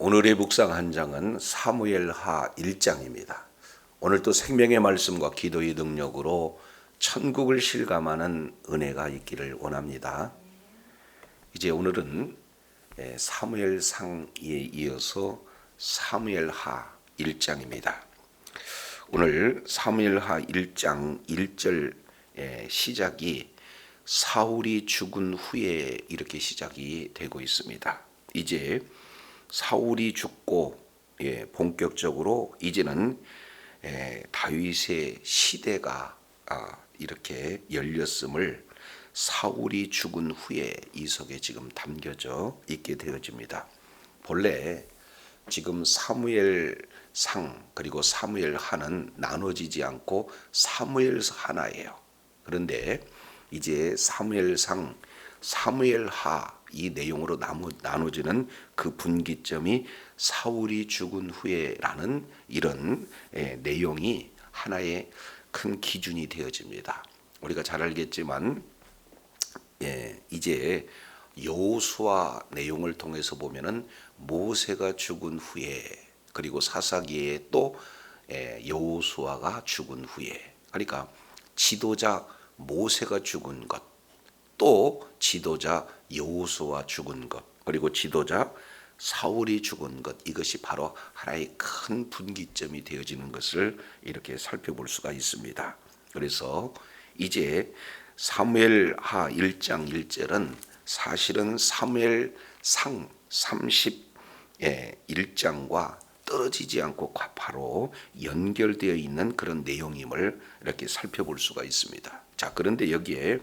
오늘의 묵상 한 장은 사무엘하 1장입니다. 오늘도 생명의 말씀과 기도의 능력으로 천국을 실감하는 은혜가 있기를 원합니다. 이제 오늘은 사무엘상에 이어서 사무엘하 1장입니다. 오늘 사무엘하 1장 1절 시작이 사울이 죽은 후에 이렇게 시작이 되고 있습니다. 이제 사울이 죽고 본격적으로 이제는 다윗의 시대가 이렇게 열렸음을 사울이 죽은 후에 이 속에 지금 담겨져 있게 되어집니다. 본래 지금 사무엘상 그리고 사무엘하는 나눠지지 않고 사무엘하나예요. 그런데 이제 사무엘상, 사무엘하 이 내용으로 나눠지는 그 분기점이 사울이 죽은 후에라는 이런 내용이 하나의 큰 기준이 되어집니다. 우리가 잘 알겠지만 이제 여호수아 내용을 통해서 보면은 모세가 죽은 후에 그리고 사사기에 또 여호수아가 죽은 후에, 그러니까 지도자 모세가 죽은 것, 또 지도자 여호수아 죽은 것, 그리고 지도자 사울이 죽은 것, 이것이 바로 하나의 큰 분기점이 되어지는 것을 이렇게 살펴볼 수가 있습니다. 그래서 이제 사무엘하 1장 1절은 사실은 사무엘상 31장과 떨어지지 않고 바로 연결되어 있는 그런 내용임을 이렇게 살펴볼 수가 있습니다. 자, 그런데 여기에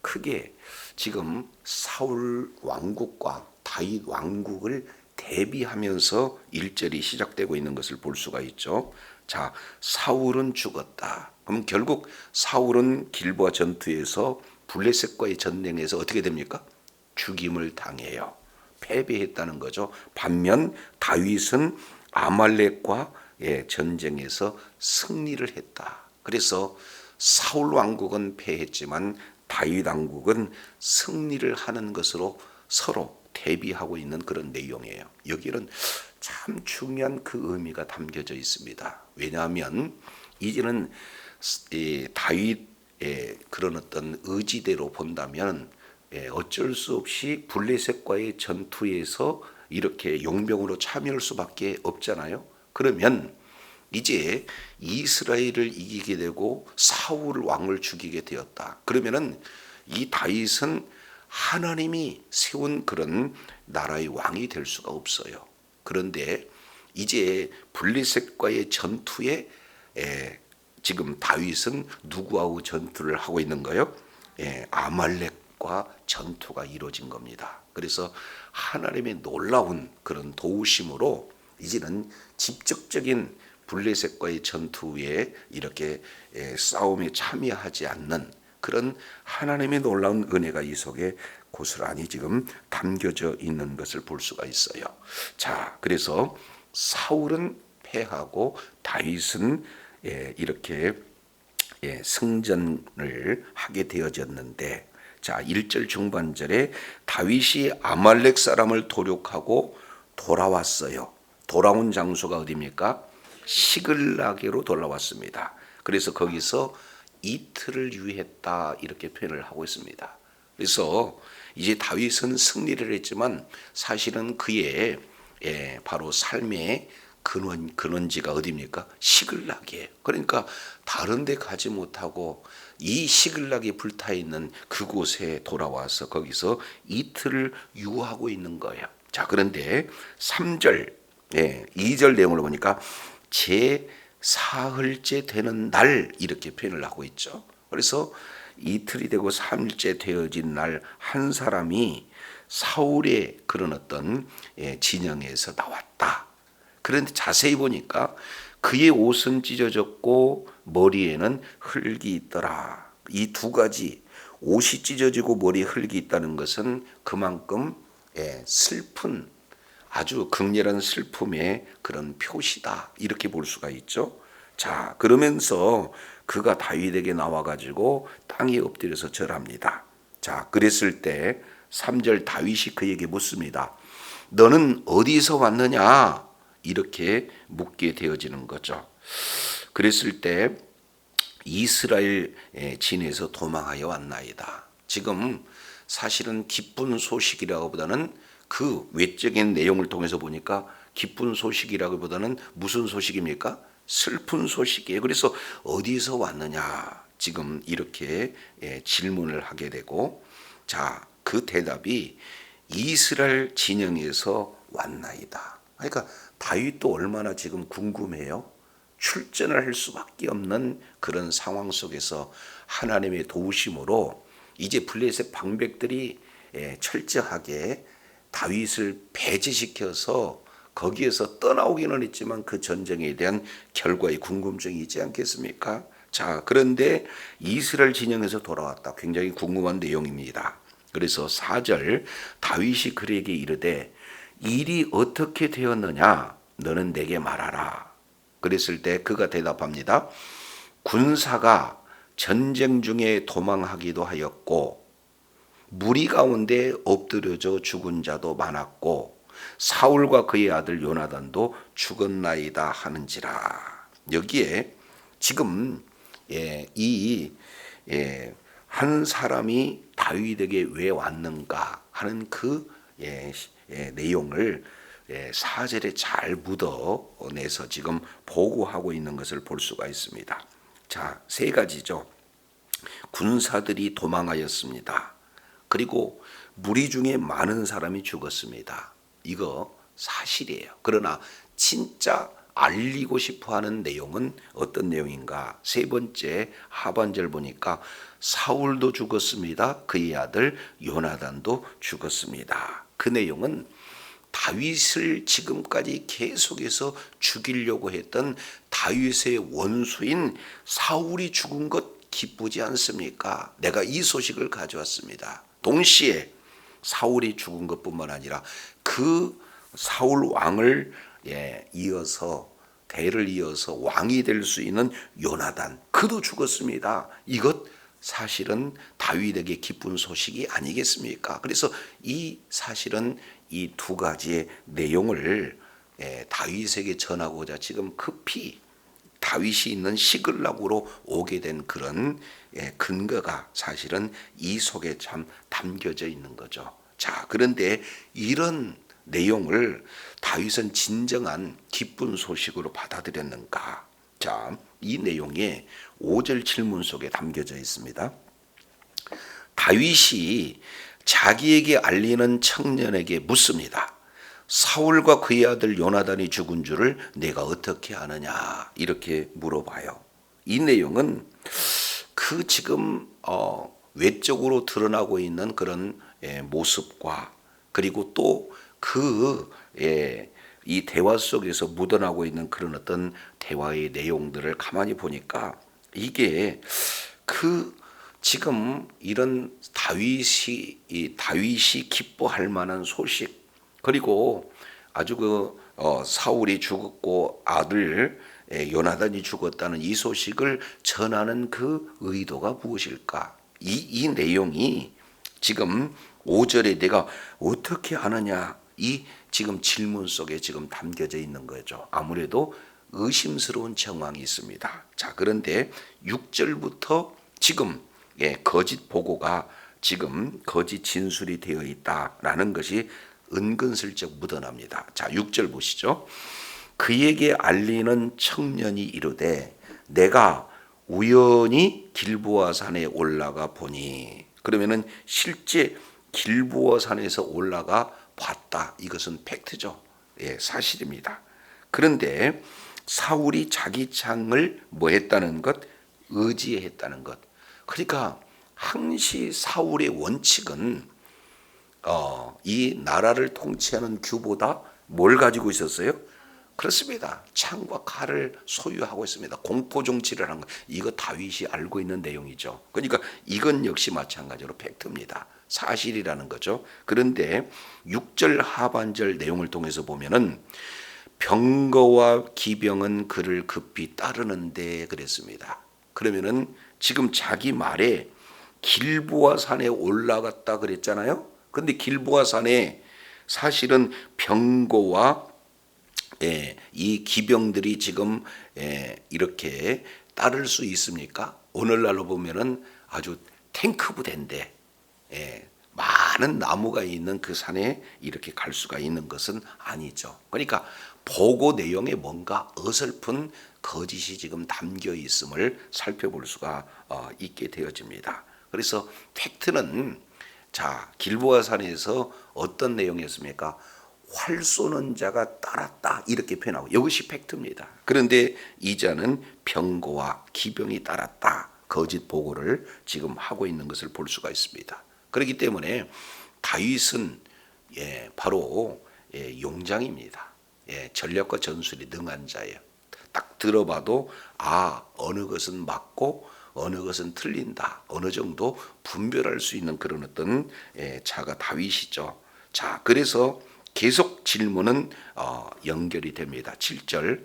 크게 지금 사울 왕국과 다윗 왕국을 대비하면서 1절이 시작되고 있는 것을 볼 수가 있죠. 자, 사울은 죽었다. 그럼 결국 사울은 길보아 전투에서 블레셋과의 전쟁에서 어떻게 됩니까? 죽임을 당해요. 패배했다는 거죠. 반면 다윗은 아말렉과 전쟁에서 승리를 했다. 그래서 사울 왕국은 패했지만 다윗 왕국은 승리를 하는 것으로 서로 대비하고 있는 그런 내용이에요. 여기는 참 중요한 그 의미가 담겨져 있습니다. 왜냐하면 이제는 다윗의 그런 어떤 의지대로 본다면 어쩔 수 없이 블레셋과의 전투에서 이렇게 용병으로 참여할 수밖에 없잖아요. 그러면 이제 이스라엘을 이기게 되고 사울 왕을 죽이게 되었다. 그러면은 이 다윗은 하나님이 세운 그런 나라의 왕이 될 수가 없어요. 그런데 이제 블레셋과의 전투에 지금 다윗은 누구하고 전투를 하고 있는 거예요? 아말렉과 전투가 이루어진 겁니다. 그래서 하나님의 놀라운 그런 도우심으로 이제는 직접적인 블레셋과의 전투에 이렇게 싸움에 참여하지 않는 그런 하나님의 놀라운 은혜가 이 속에 고스란히 지금 담겨져 있는 것을 볼 수가 있어요. 자, 그래서 사울은 패하고 다윗은 이렇게 승전을 하게 되어졌는데, 자, 1절 중반절에 다윗이 아말렉 사람을 도륙하고 돌아왔어요. 돌아온 장소가 어디입니까? 시글락으로 돌아왔습니다. 그래서 거기서 이틀을 유했다 이렇게 표현을 하고 있습니다. 그래서 이제 다윗은 승리를 했지만 사실은 그의 바로 삶의 근원지가 어디입니까? 시글락이에요. 그러니까 다른 데 가지 못하고 이 시글락이 불타 있는 그곳에 돌아와서 거기서 이틀을 유하고 있는 거예요. 자, 그런데 3절 2절 내용을 보니까 제 사흘째 되는 날 이렇게 표현을 하고 있죠. 그래서 이틀이 되고 3일째 되어진 날 한 사람이 사울의 그런 어떤 진영에서 나왔다. 그런데 자세히 보니까 그의 옷은 찢어졌고 머리에는 흙이 있더라. 이 두 가지, 옷이 찢어지고 머리에 흙이 있다는 것은 그만큼 슬픈, 아주 극렬한 슬픔의 그런 표시다 이렇게 볼 수가 있죠. 자, 그러면서 그가 다윗에게 나와가지고 땅에 엎드려서 절합니다. 자, 그랬을 때 3절 다윗이 그에게 묻습니다. 너는 어디서 왔느냐? 이렇게 묻게 되어지는 거죠. 그랬을 때 이스라엘 진에서 도망하여 왔나이다. 지금 사실은 기쁜 소식이라고보다는 그 외적인 내용을 통해서 보니까 기쁜 소식이라기보다는 무슨 소식입니까? 슬픈 소식이에요. 그래서 어디서 왔느냐? 지금 이렇게 질문을 하게 되고, 자, 그 대답이 이스라엘 진영에서 왔나이다. 그러니까 다윗도 얼마나 지금 궁금해요. 출전을 할 수밖에 없는 그런 상황 속에서 하나님의 도우심으로 이제 블레셋 방백들이 철저하게 다윗을 배제시켜서 거기에서 떠나오기는 했지만 그 전쟁에 대한 결과의 궁금증이 있지 않겠습니까? 자, 그런데 이스라엘 진영에서 돌아왔다. 굉장히 궁금한 내용입니다. 그래서 4절 다윗이 그에게 이르되 일이 어떻게 되었느냐 너는 내게 말하라. 그랬을 때 그가 대답합니다. 군사가 전쟁 중에 도망하기도 하였고 무리 가운데 엎드려져 죽은 자도 많았고 사울과 그의 아들 요나단도 죽었나이다 하는지라. 여기에 지금 이 한 사람이 다윗에게 왜 왔는가 하는 그 내용을 4절에 잘 묻어내서 지금 보고하고 있는 것을 볼 수가 있습니다. 자, 세 가지죠. 군사들이 도망하였습니다. 그리고 무리 중에 많은 사람이 죽었습니다. 이거 사실이에요. 그러나 진짜 알리고 싶어하는 내용은 어떤 내용인가? 세 번째 하반절 보니까 사울도 죽었습니다. 그의 아들 요나단도 죽었습니다. 그 내용은 다윗을 지금까지 계속해서 죽이려고 했던 다윗의 원수인 사울이 죽은 것 기쁘지 않습니까? 내가 이 소식을 가져왔습니다. 동시에 사울이 죽은 것뿐만 아니라 그 사울 왕을 이어서 대를 이어서 왕이 될 수 있는 요나단 그도 죽었습니다. 이것 사실은 다윗에게 기쁜 소식이 아니겠습니까? 그래서 이 사실은 이 두 가지의 내용을 다윗에게 전하고자 지금 급히 다윗이 있는 시글락으로 오게 된 그런 근거가 사실은 이 속에 참 담겨져 있는 거죠. 자, 그런데 이런 내용을 다윗은 진정한 기쁜 소식으로 받아들였는가? 자, 이 내용이 5절 질문 속에 담겨져 있습니다. 다윗이 자기에게 알리는 청년에게 묻습니다. 사울과 그의 아들 요나단이 죽은 줄을 내가 어떻게 아느냐? 이렇게 물어봐요. 이 내용은 그 지금 외적으로 드러나고 있는 그런 모습과 그리고 또 그 이 대화 속에서 묻어나고 있는 그런 어떤 대화의 내용들을 가만히 보니까 이게 그 지금 이런 다윗이 기뻐할 만한 소식 그리고 아주 사울이 죽었고 아들 요나단이 죽었다는 이 소식을 전하는 그 의도가 무엇일까? 이 내용이 지금 5절에 내가 어떻게 아느냐 이 지금 질문 속에 지금 담겨져 있는 거죠. 아무래도 의심스러운 정황이 있습니다. 자, 그런데 6절부터 지금 거짓 보고가 지금 거짓 진술이 되어 있다라는 것이 은근슬쩍 묻어납니다. 자, 6절 보시죠. 그에게 알리는 청년이 이르되 내가 우연히 길보아 산에 올라가 보니 그러면은 실제 길보아 산에서 올라가 봤다. 이것은 팩트죠. 사실입니다. 그런데 사울이 자기 창을 뭐 했다는 것? 의지했다는 것. 그러니까 항시 사울의 원칙은 이 나라를 통치하는 규보다 뭘 가지고 있었어요? 그렇습니다. 창과 칼을 소유하고 있습니다. 공포 정치를 한 거. 이거 다윗이 알고 있는 내용이죠. 그러니까 이건 역시 마찬가지로 팩트입니다. 사실이라는 거죠. 그런데 6절 하반절 내용을 통해서 보면은 병거와 기병은 그를 급히 따르는데 그랬습니다. 그러면은 지금 자기 말에 길보아 산에 올라갔다 그랬잖아요. 근데 길보아 산에 사실은 병고와 이 기병들이 지금 이렇게 따를 수 있습니까? 오늘날로 보면은 아주 탱크 부대인데 많은 나무가 있는 그 산에 이렇게 갈 수가 있는 것은 아니죠. 그러니까 보고 내용에 뭔가 어설픈 거짓이 지금 담겨 있음을 살펴볼 수가 있게 되어집니다. 그래서 팩트는 자 길보아 산에서 어떤 내용이었습니까? 활 쏘는 자가 따랐다 이렇게 표현하고 이것이 팩트입니다. 그런데 이자는 병거와 기병이 따랐다 거짓 보고를 지금 하고 있는 것을 볼 수가 있습니다. 그렇기 때문에 다윗은 바로 용장입니다. 전략과 전술이 능한 자예요. 딱 들어봐도 어느 것은 맞고 어느 것은 틀린다. 어느 정도 분별할 수 있는 그런 어떤 자가 다윗이죠. 자, 그래서 계속 질문은 연결이 됩니다. 7절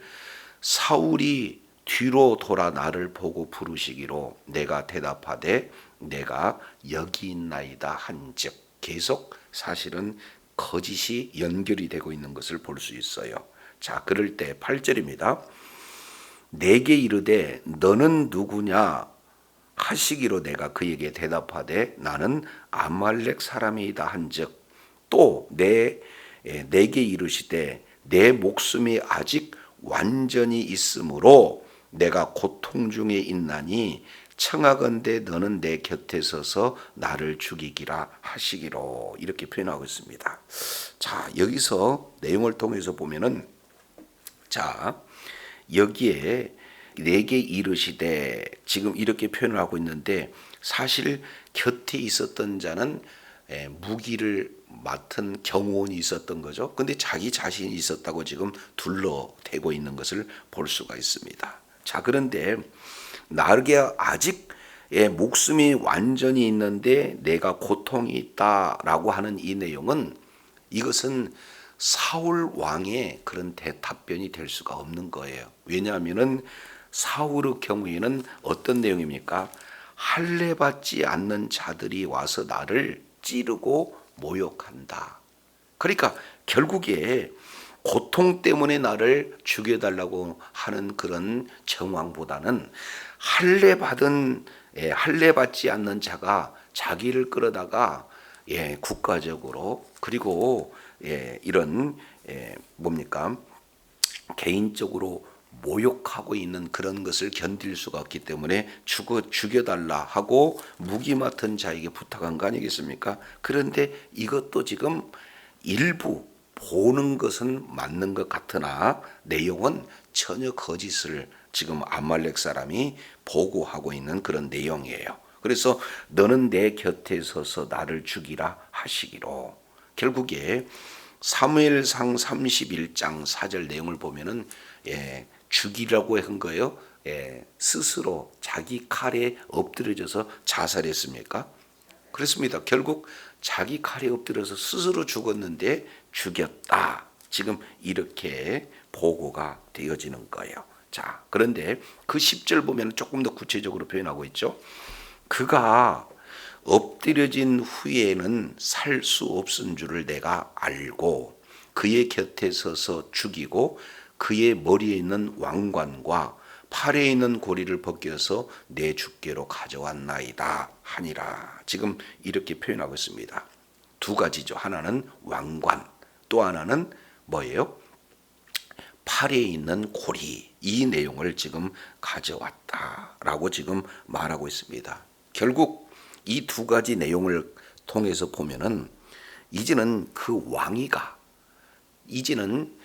사울이 뒤로 돌아 나를 보고 부르시기로 내가 대답하되 내가 여기 있나이다 한즉 계속 사실은 거짓이 연결이 되고 있는 것을 볼 수 있어요. 자, 그럴 때 8절입니다. 내게 이르되 너는 누구냐 하시기로 내가 그에게 대답하되 나는 아말렉 사람이다 한즉 또 내게 이르시되 내 목숨이 아직 완전히 있으므로 내가 고통 중에 있나니 청하건대 너는 내 곁에 서서 나를 죽이기라 하시기로 이렇게 표현하고 있습니다. 자, 여기서 내용을 통해서 보면은 자, 여기에 내게 이르시되 지금 이렇게 표현을 하고 있는데 사실 곁에 있었던 자는 무기를 맡은 경호원이 있었던 거죠. 근데 자기 자신이 있었다고 지금 둘러대고 있는 것을 볼 수가 있습니다. 자, 그런데 나에게 아직 목숨이 완전히 있는데 내가 고통이 있다라고 하는 이 내용은 이것은 사울 왕의 그런 대답변이 될 수가 없는 거예요. 왜냐하면은 사울의 경우에는 어떤 내용입니까? 할례 받지 않는 자들이 와서 나를 찌르고 모욕한다. 그러니까 결국에 고통 때문에 나를 죽여달라고 하는 그런 정황보다는 할례 받지 않는 자가 자기를 끌어다가 국가적으로 그리고 이런 뭡니까 개인적으로 모욕하고 있는 그런 것을 견딜 수가 없기 때문에 죽여달라 하고 무기 맡은 자에게 부탁한 거 아니겠습니까? 그런데 이것도 지금 일부 보는 것은 맞는 것 같으나 내용은 전혀 거짓을 지금 아말렉 사람이 보고하고 있는 그런 내용이에요. 그래서 너는 내 곁에 서서 나를 죽이라 하시기로 결국에 사무엘상 31장 4절 내용을 보면은 죽이라고 한 거예요. 스스로 자기 칼에 엎드려져서 자살했습니까? 그렇습니다. 결국 자기 칼에 엎드려서 스스로 죽었는데 죽였다. 지금 이렇게 보고가 되어지는 거예요. 자, 그런데 그 10절 보면 조금 더 구체적으로 표현하고 있죠. 그가 엎드려진 후에는 살 수 없은 줄을 내가 알고 그의 곁에 서서 죽이고 그의 머리에 있는 왕관과 팔에 있는 고리를 벗겨서 내 주께로 가져왔나이다 하니라. 지금 이렇게 표현하고 있습니다. 두 가지죠. 하나는 왕관, 또 하나는 뭐예요? 팔에 있는 고리. 이 내용을 지금 가져왔다라고 지금 말하고 있습니다. 결국 이 두 가지 내용을 통해서 보면은 이제는 그 왕위가 이제는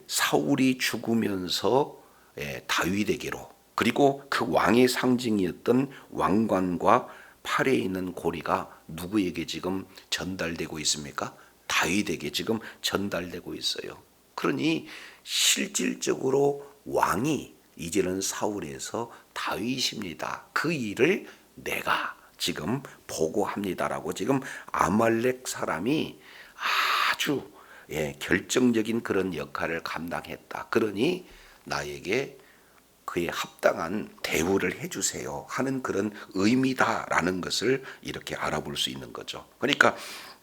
사울이 죽으면서 다윗에게로 그리고 그 왕의 상징이었던 왕관과 팔에 있는 고리가 누구에게 지금 전달되고 있습니까? 다윗에게 지금 전달되고 있어요. 그러니 실질적으로 왕이 이제는 사울에서 다윗입니다. 그 일을 내가 지금 보고합니다라고 지금 아말렉 사람이 아주 결정적인 그런 역할을 감당했다. 그러니 나에게 그에 합당한 대우를 해주세요 하는 그런 의미다라는 것을 이렇게 알아볼 수 있는 거죠. 그러니까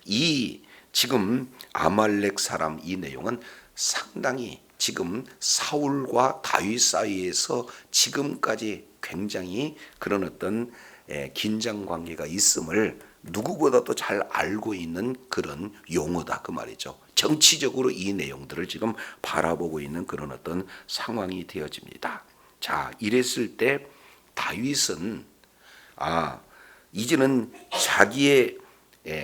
이 지금 아말렉 사람 이 내용은 상당히 지금 사울과 다윗 사이에서 지금까지 굉장히 그런 어떤 긴장 관계가 있음을 누구보다도 잘 알고 있는 그런 용어다 그 말이죠. 정치적으로 이 내용들을 지금 바라보고 있는 그런 어떤 상황이 되어집니다. 자, 이랬을 때 다윗은 이제는 자기의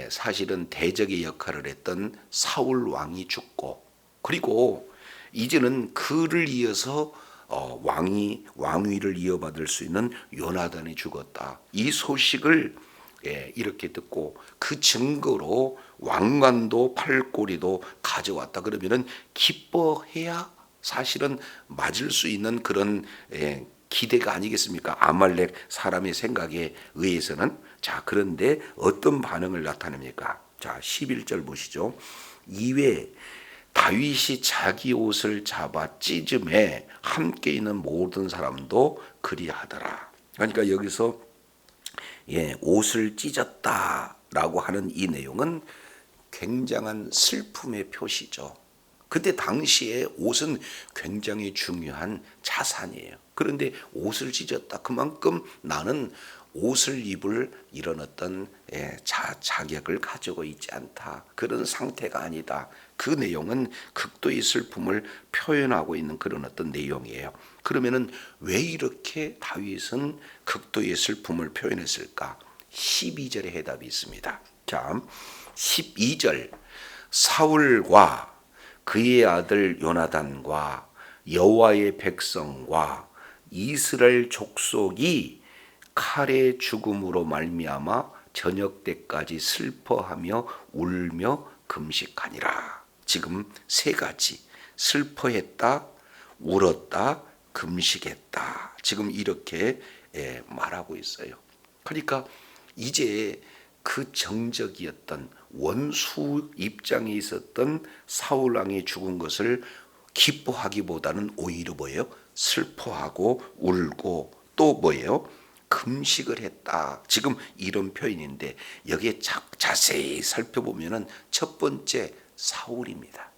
사실은 대적의 역할을 했던 사울 왕이 죽고, 그리고 이제는 그를 이어서 왕위를 이어받을 수 있는 요나단이 죽었다. 이 소식을 이렇게 듣고 그 증거로 왕관도 팔꼬리도 가져왔다. 그러면은 기뻐해야 사실은 맞을 수 있는 그런 기대가 아니겠습니까? 아말렉 사람의 생각에 의해서는. 자, 그런데 어떤 반응을 나타냅니까? 자, 11절 보시죠. 이외에 다윗이 자기 옷을 잡아 찢음에 함께 있는 모든 사람도 그리하더라. 그러니까 여기서 옷을 찢었다라고 하는 이 내용은 굉장한 슬픔의 표시죠. 그때 당시에 옷은 굉장히 중요한 자산이에요. 그런데 옷을 찢었다. 그만큼 나는 옷을 입을 이런 어떤 자격을 가지고 있지 않다. 그런 상태가 아니다. 그 내용은 극도의 슬픔을 표현하고 있는 그런 어떤 내용이에요. 그러면은 왜 이렇게 다윗은 극도의 슬픔을 표현했을까? 12절에 해답이 있습니다. 자, 12절 사울과 그의 아들 요나단과 여호와의 백성과 이스라엘 족속이 칼의 죽음으로 말미암아 저녁 때까지 슬퍼하며 울며 금식하니라. 지금 세 가지, 슬퍼했다, 울었다, 금식했다. 지금 이렇게 말하고 있어요. 그러니까 이제 그 정적이었던 원수 입장에 있었던 사울 왕이 죽은 것을 기뻐하기보다는 오히려 뭐예요? 슬퍼하고 울고 또 뭐예요? 금식을 했다. 지금 이런 표현인데 여기에 자세히 살펴보면은 첫 번째 사울입니다.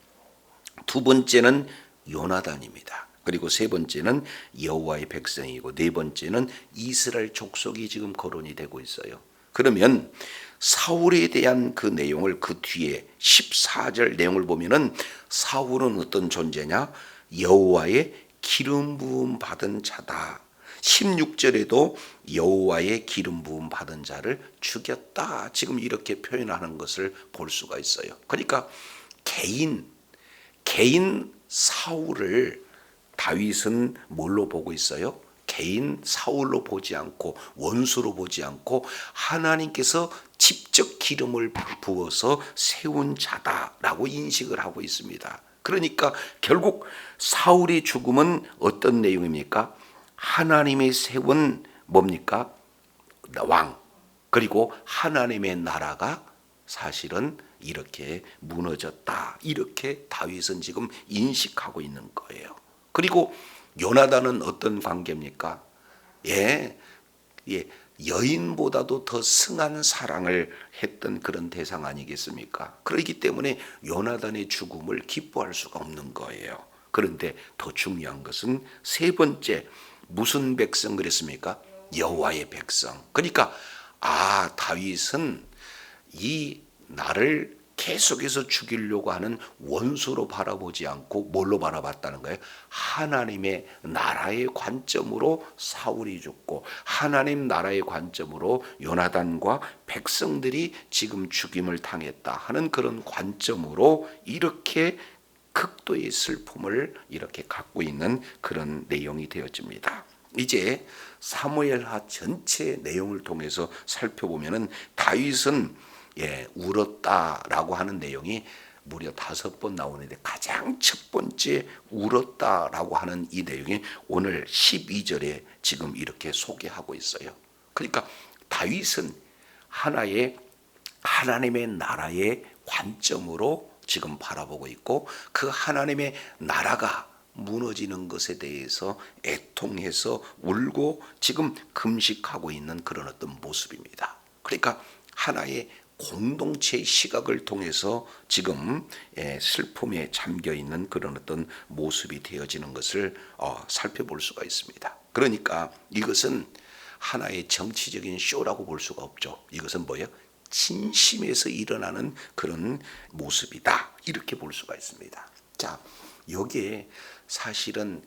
두 번째는 요나단입니다. 그리고 세 번째는 여호와의 백성이고 네 번째는 이스라엘 족속이 지금 거론이 되고 있어요. 그러면 사울에 대한 그 내용을 그 뒤에 14절 내용을 보면은 사울은 어떤 존재냐? 여호와의 기름 부음 받은 자다. 16절에도 여호와의 기름 부음 받은 자를 죽였다. 지금 이렇게 표현하는 것을 볼 수가 있어요. 그러니까 개인 사울을 다윗은 뭘로 보고 있어요? 개인 사울로 보지 않고 원수로 보지 않고 하나님께서 직접 기름을 부어서 세운 자다라고 인식을 하고 있습니다. 그러니까 결국 사울의 죽음은 어떤 내용입니까? 하나님이 세운 뭡니까? 왕. 그리고 하나님의 나라가 사실은 이렇게 무너졌다. 이렇게 다윗은 지금 인식하고 있는 거예요. 그리고 요나단은 어떤 관계입니까? 여인보다도 더 승한 사랑을 했던 그런 대상 아니겠습니까? 그렇기 때문에 요나단의 죽음을 기뻐할 수가 없는 거예요. 그런데 더 중요한 것은 세 번째, 무슨 백성 그랬습니까? 여호와의 백성. 그러니까 다윗은 이 나를 계속해서 죽이려고 하는 원수로 바라보지 않고 뭘로 바라봤다는 거예요? 하나님의 나라의 관점으로 사울이 죽고 하나님 나라의 관점으로 요나단과 백성들이 지금 죽임을 당했다 하는 그런 관점으로 이렇게 극도의 슬픔을 이렇게 갖고 있는 그런 내용이 되어집니다. 이제 사무엘하 전체 내용을 통해서 살펴보면은 다윗은 울었다라고 하는 내용이 무려 5번 나오는데 가장 첫 번째 울었다라고 하는 이 내용이 오늘 12절에 지금 이렇게 소개하고 있어요. 그러니까 다윗은 하나님의 나라의 관점으로 지금 바라보고 있고 그 하나님의 나라가 무너지는 것에 대해서 애통해서 울고 지금 금식하고 있는 그런 어떤 모습입니다. 그러니까 하나의 공동체의 시각을 통해서 지금 슬픔에 잠겨 있는 그런 어떤 모습이 되어지는 것을 살펴볼 수가 있습니다. 그러니까 이것은 하나의 정치적인 쇼라고 볼 수가 없죠. 이것은 뭐예요? 진심에서 일어나는 그런 모습이다. 이렇게 볼 수가 있습니다. 자, 여기에 사실은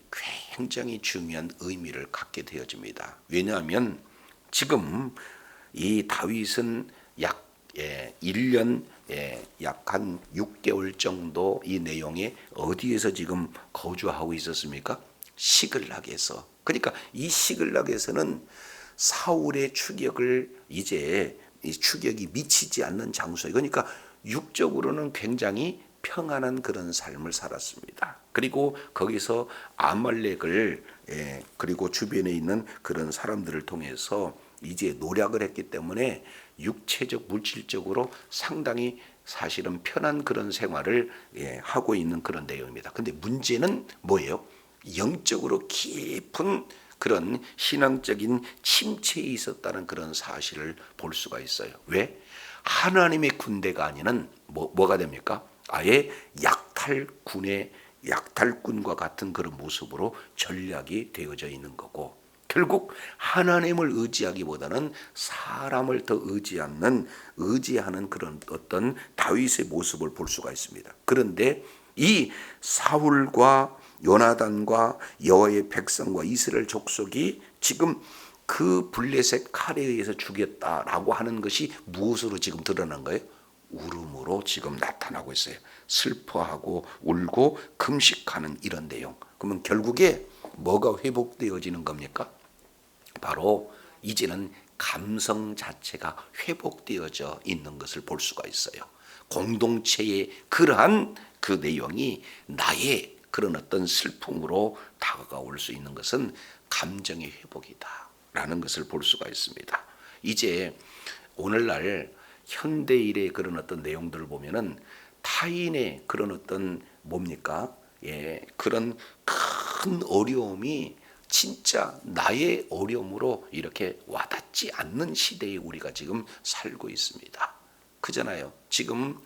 굉장히 중요한 의미를 갖게 되어집니다. 왜냐하면 지금 이 다윗은 약 1년 약 한 6개월 정도 이 내용에 어디에서 지금 거주하고 있었습니까? 시글락에서. 그러니까 이 시글락에서는 사울의 추격을 이제 이 추격이 미치지 않는 장소. 그러니까 육적으로는 굉장히 평안한 그런 삶을 살았습니다. 그리고 거기서 아말렉을 그리고 주변에 있는 그런 사람들을 통해서 이제 노략을 했기 때문에 육체적 물질적으로 상당히 사실은 편한 그런 생활을 하고 있는 그런 내용입니다. 근데 문제는 뭐예요? 영적으로 깊은 그런 신앙적인 침체에 있었다는 그런 사실을 볼 수가 있어요. 왜? 하나님의 군대가 아니는 뭐가 됩니까? 아예 약탈군과 같은 그런 모습으로 전략이 되어져 있는 거고, 결국 하나님을 의지하기보다는 사람을 더 의지하는 그런 어떤 다윗의 모습을 볼 수가 있습니다. 그런데 이 사울과 요나단과 여호와의 백성과 이스라엘 족속이 지금 그 블레셋 칼에 의해서 죽였다라고 하는 것이 무엇으로 지금 드러난 거예요? 울음으로 지금 나타나고 있어요. 슬퍼하고 울고 금식하는 이런 내용. 그러면 결국에 뭐가 회복되어지는 겁니까? 바로 이제는 감성 자체가 회복되어져 있는 것을 볼 수가 있어요. 공동체의 그러한 그 내용이 나의 그런 어떤 슬픔으로 다가올 수 있는 것은 감정의 회복이다라는 것을 볼 수가 있습니다. 이제 오늘날 현대일의 그런 어떤 내용들을 보면은 타인의 그런 어떤 뭡니까? 그런 큰 어려움이 진짜 나의 어려움으로 이렇게 와닿지 않는 시대에 우리가 지금 살고 있습니다. 그잖아요. 지금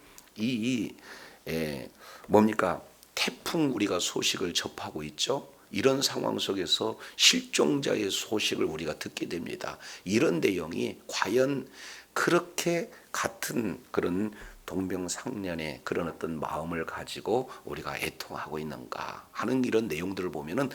뭡니까? 태풍 우리가 소식을 접하고 있죠. 이런 상황 속에서 실종자의 소식을 우리가 듣게 됩니다. 이런 내용이 과연 그렇게 같은 그런 동병상련의 그런 어떤 마음을 가지고 우리가 애통하고 있는가 하는 이런 내용들을 보면은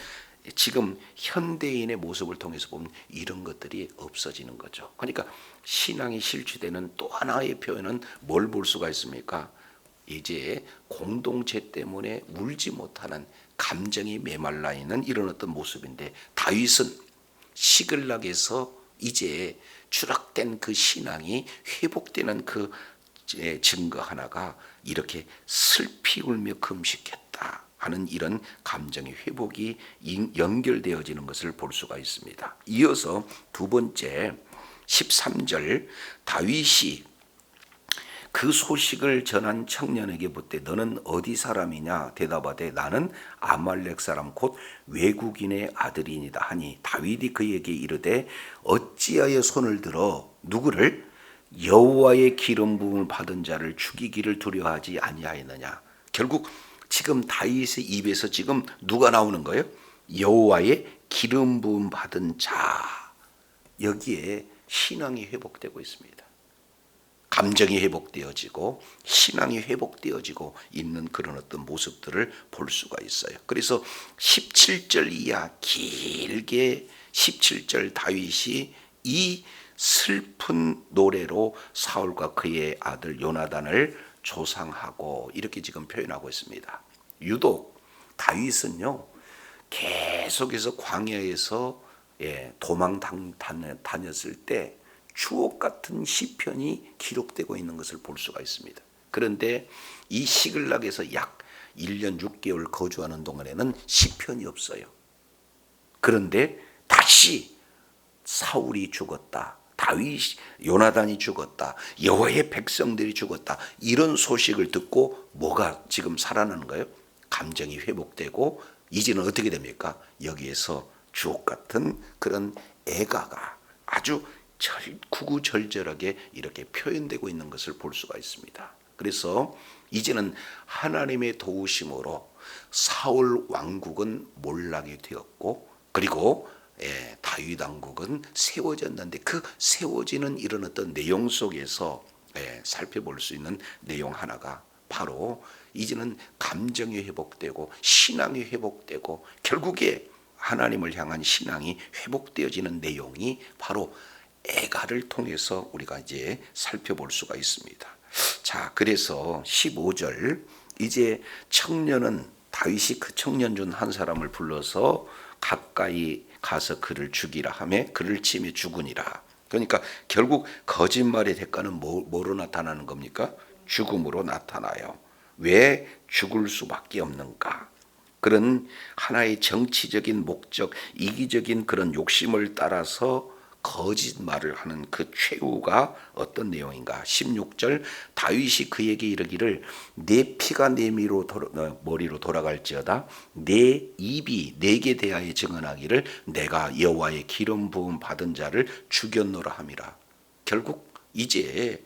지금 현대인의 모습을 통해서 보면 이런 것들이 없어지는 거죠. 그러니까 신앙이 실추되는 또 하나의 표현은 뭘 볼 수가 있습니까? 이제 공동체 때문에 울지 못하는 감정이 메말라 있는 이런 어떤 모습인데, 다윗은 시글락에서 이제 추락된 그 신앙이 회복되는 그 증거 하나가 이렇게 슬피 울며 금식했다 하는 이런 감정의 회복이 연결되어지는 것을 볼 수가 있습니다. 이어서 두 번째 13절, 다윗이 그 소식을 전한 청년에게 묻되 너는 어디 사람이냐? 대답하되 나는 아말렉 사람 곧 외국인의 아들이니다 하니, 다윗이 그에게 이르되 어찌하여 손을 들어 누구를? 여호와의 기름 부음을 받은 자를 죽이기를 두려워하지 아니하였느냐. 결국 지금 다윗의 입에서 지금 누가 나오는 거예요? 여호와의 기름 부음 받은 자. 여기에 신앙이 회복되고 있습니다. 감정이 회복되어지고 신앙이 회복되어지고 있는 그런 어떤 모습들을 볼 수가 있어요. 그래서 17절 이하 길게 17절 다윗이 이 슬픈 노래로 사울과 그의 아들 요나단을 조상하고 이렇게 지금 표현하고 있습니다. 유독 다윗은요 계속해서 광야에서 도망 다녔을 때 추억 같은 시편이 기록되고 있는 것을 볼 수가 있습니다. 그런데 이 시글락에서 약 1년 6개월 거주하는 동안에는 시편이 없어요. 그런데 다시 사울이 죽었다, 다윗, 요나단이 죽었다, 여호와의 백성들이 죽었다, 이런 소식을 듣고 뭐가 지금 살아나는 거예요? 감정이 회복되고 이제는 어떻게 됩니까? 여기에서 주옥 같은 그런 애가가 아주 구구절절하게 이렇게 표현되고 있는 것을 볼 수가 있습니다. 그래서 이제는 하나님의 도우심으로 사울 왕국은 몰락이 되었고, 그리고 다윗 왕국은 세워졌는데, 그 세워지는 이런 어떤 내용 속에서 살펴볼 수 있는 내용 하나가 바로 이제는 감정이 회복되고 신앙이 회복되고 결국에 하나님을 향한 신앙이 회복되어지는 내용이 바로 애가를 통해서 우리가 이제 살펴볼 수가 있습니다. 자, 그래서 15절, 이제 청년은 다윗이 그 청년 중 한 사람을 불러서 가까이 가서 그를 죽이라 하며 그를 치며 죽으니라. 그러니까 결국 거짓말의 대가는 뭐로 나타나는 겁니까? 죽음으로 나타나요. 왜 죽을 수밖에 없는가? 그런 하나의 정치적인 목적, 이기적인 그런 욕심을 따라서 거짓말을 하는 그 최후가 어떤 내용인가? 16절, 다윗이 그에게 이르기를 내 피가 내 머리로 돌아갈지어다 내 입이 내게 대하여 증언하기를 내가 여호와의 기름 부음 받은 자를 죽였노라 함이라. 결국 이제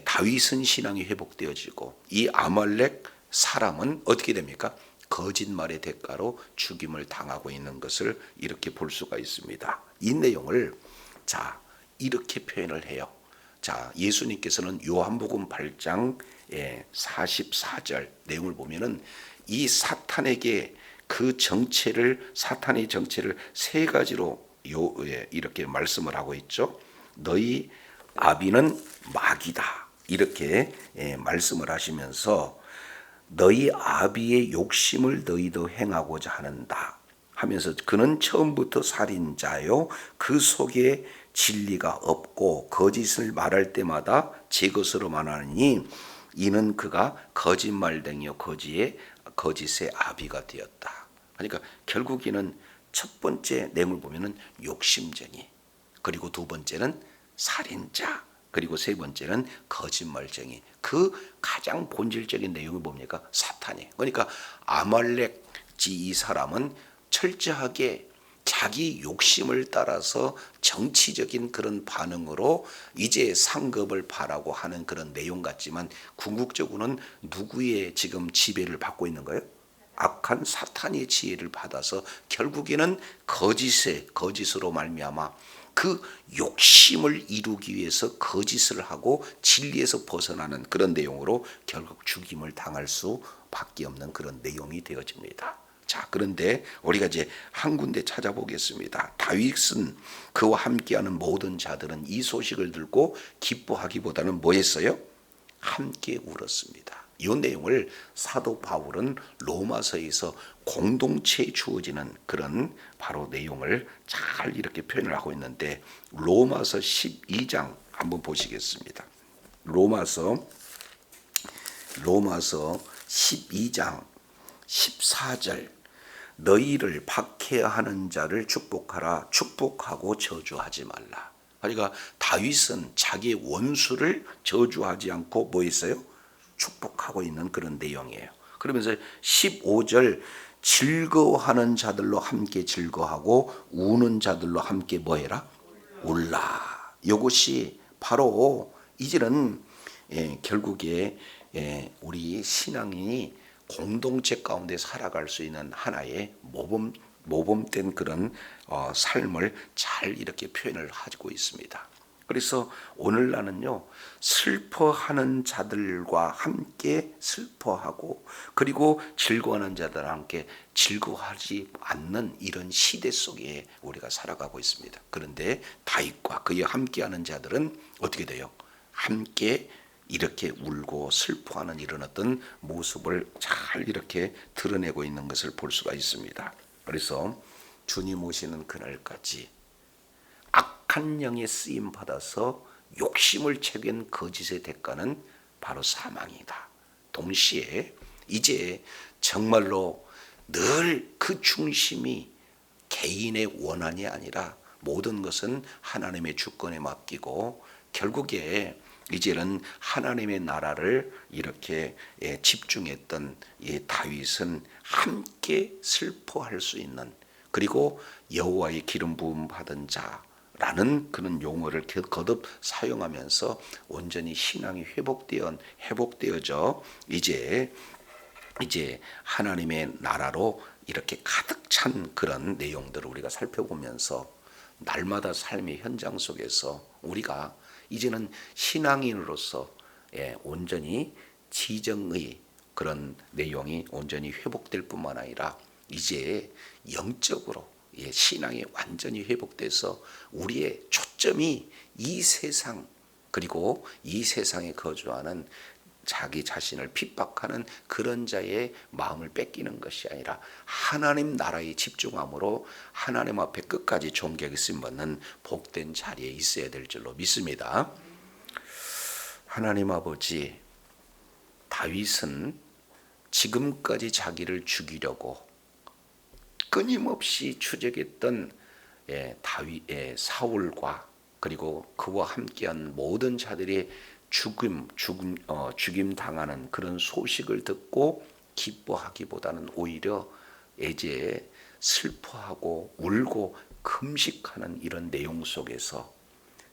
다윗은 신앙이 회복되어지고 이 아말렉 사람은 어떻게 됩니까? 거짓말의 대가로 죽임을 당하고 있는 것을 이렇게 볼 수가 있습니다. 이 내용을 자 이렇게 표현을 해요. 자, 예수님께서는 요한복음 8장 44절 내용을 보면은 이 사탄에게 그 정체를, 사탄의 정체를 세 가지로 이렇게 말씀을 하고 있죠. 너희 아비는 마귀다, 이렇게 말씀을 하시면서 너희 아비의 욕심을 너희도 행하고자 하는다 하면서, 그는 처음부터 살인자요 그 속에 진리가 없고 거짓을 말할 때마다 제 것으로 말하니 이는 그가 거짓말쟁이요 거짓의 아비가 되었다. 그러니까 결국에는 첫 번째 내용을 보면은 욕심쟁이, 그리고 두 번째는 살인자, 그리고 세 번째는 거짓말쟁이. 그 가장 본질적인 내용이 뭡니까? 사탄이에요. 그러니까 아말렉 이 사람은 철저하게 자기 욕심을 따라서 정치적인 그런 반응으로 이제 상급을 바라고 하는 그런 내용 같지만 궁극적으로는 누구의 지금 지배를 받고 있는 거예요? 악한 사탄의 지혜를 받아서 결국에는 거짓으로 말미암아 그 욕심을 이루기 위해서 거짓을 하고 진리에서 벗어나는 그런 내용으로 결국 죽임을 당할 수밖에 없는 그런 내용이 되어집니다. 자, 그런데 우리가 이제 한 군데 찾아보겠습니다. 다윗은 그와 함께하는 모든 자들은 이 소식을 듣고 기뻐하기보다는 뭐 했어요? 함께 울었습니다. 이 내용을 사도 바울은 로마서에서 공동체에 주어지는 그런 바로 내용을 잘 이렇게 표현을 하고 있는데, 로마서 12장 한번 보시겠습니다. 로마서 12장 14절, 너희를 박해하는 자를 축복하라, 축복하고 저주하지 말라. 그러니까 다윗은 자기의 원수를 저주하지 않고 뭐 했어요? 축복하고 있는 그런 내용이에요. 그러면서 15절, 즐거워하는 자들로 함께 즐거워하고 우는 자들로 함께 뭐 해라? 울라. 이것이 바로 이제는 결국에 우리 신앙인이 공동체 가운데 살아갈 수 있는 하나의 모범된 그런 삶을 잘 이렇게 표현을 하고 있습니다. 그래서 오늘날은요, 슬퍼하는 자들과 함께 슬퍼하고, 그리고 즐거워하는 자들과 함께 즐거워하지 않는 이런 시대 속에 우리가 살아가고 있습니다. 그런데 다윗과 그와 함께하는 자들은 어떻게 돼요? 함께 이렇게 울고 슬퍼하는 이런 어떤 모습을 잘 이렇게 드러내고 있는 것을 볼 수가 있습니다. 그래서 주님 오시는 그날까지 악한 영에 쓰임 받아서 욕심을 채긴 거짓의 대가는 바로 사망이다. 동시에 이제 정말로 늘 그 중심이 개인의 원한이 아니라 모든 것은 하나님의 주권에 맡기고, 결국에 이제는 하나님의 나라를 이렇게 집중했던 이 다윗은 함께 슬퍼할 수 있는, 그리고 여호와의 기름 부음 받은 자, 라는 그런 용어를 거듭 사용하면서 온전히 신앙이 회복되어져 이제 하나님의 나라로 이렇게 가득 찬 그런 내용들을 우리가 살펴보면서 날마다 삶의 현장 속에서 우리가 이제는 신앙인으로서 온전히 지정의 그런 내용이 온전히 회복될 뿐만 아니라 이제 영적으로 신앙이 완전히 회복돼서 우리의 초점이 이 세상 그리고 이 세상에 거주하는 자기 자신을 핍박하는 그런 자의 마음을 뺏기는 것이 아니라 하나님 나라에 집중함으로 하나님 앞에 끝까지 존경이 쓰임받는 복된 자리에 있어야 될 줄로 믿습니다. 하나님 아버지, 다윗은 지금까지 자기를 죽이려고 끊임없이 추적했던 다윗의 사울과 그리고 그와 함께한 모든 자들이 죽임 당하는 그런 소식을 듣고 기뻐하기보다는 오히려 이제 슬퍼하고 울고 금식하는 이런 내용 속에서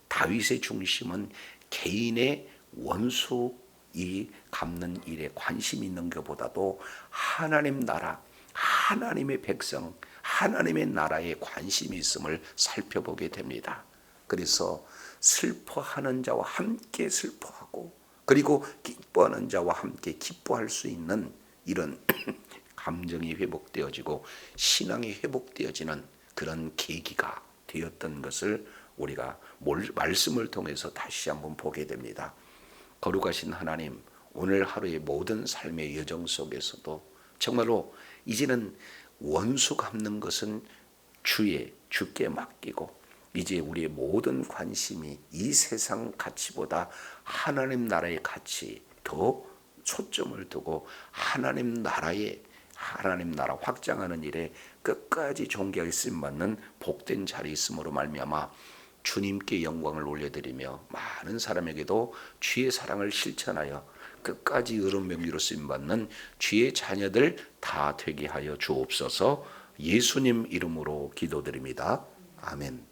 다윗의 중심은 개인의 원수 이 갚는 일에 관심 있는 것보다도 하나님 나라, 하나님의 백성, 하나님의 나라에 관심이 있음을 살펴보게 됩니다. 그래서 슬퍼하는 자와 함께 슬퍼하고 그리고 기뻐하는 자와 함께 기뻐할 수 있는 이런 감정이 회복되어지고 신앙이 회복되어지는 그런 계기가 되었던 것을 우리가 말씀을 통해서 다시 한번 보게 됩니다. 거룩하신 하나님, 오늘 하루의 모든 삶의 여정 속에서도 정말로 이제는 원수 갚는 것은 주께 맡기고 이제 우리의 모든 관심이 이 세상 가치보다 하나님 나라의 가치 더 초점을 두고 하나님 나라 확장하는 일에 끝까지 존귀하게 쓰임받는 복된 자리에 있음으로 말미암아 주님께 영광을 올려드리며 많은 사람에게도 주의 사랑을 실천하여 끝까지 의로운 명리로 쓰임받는 주의 자녀들 다 되게 하여 주옵소서. 예수님 이름으로 기도드립니다. 아멘.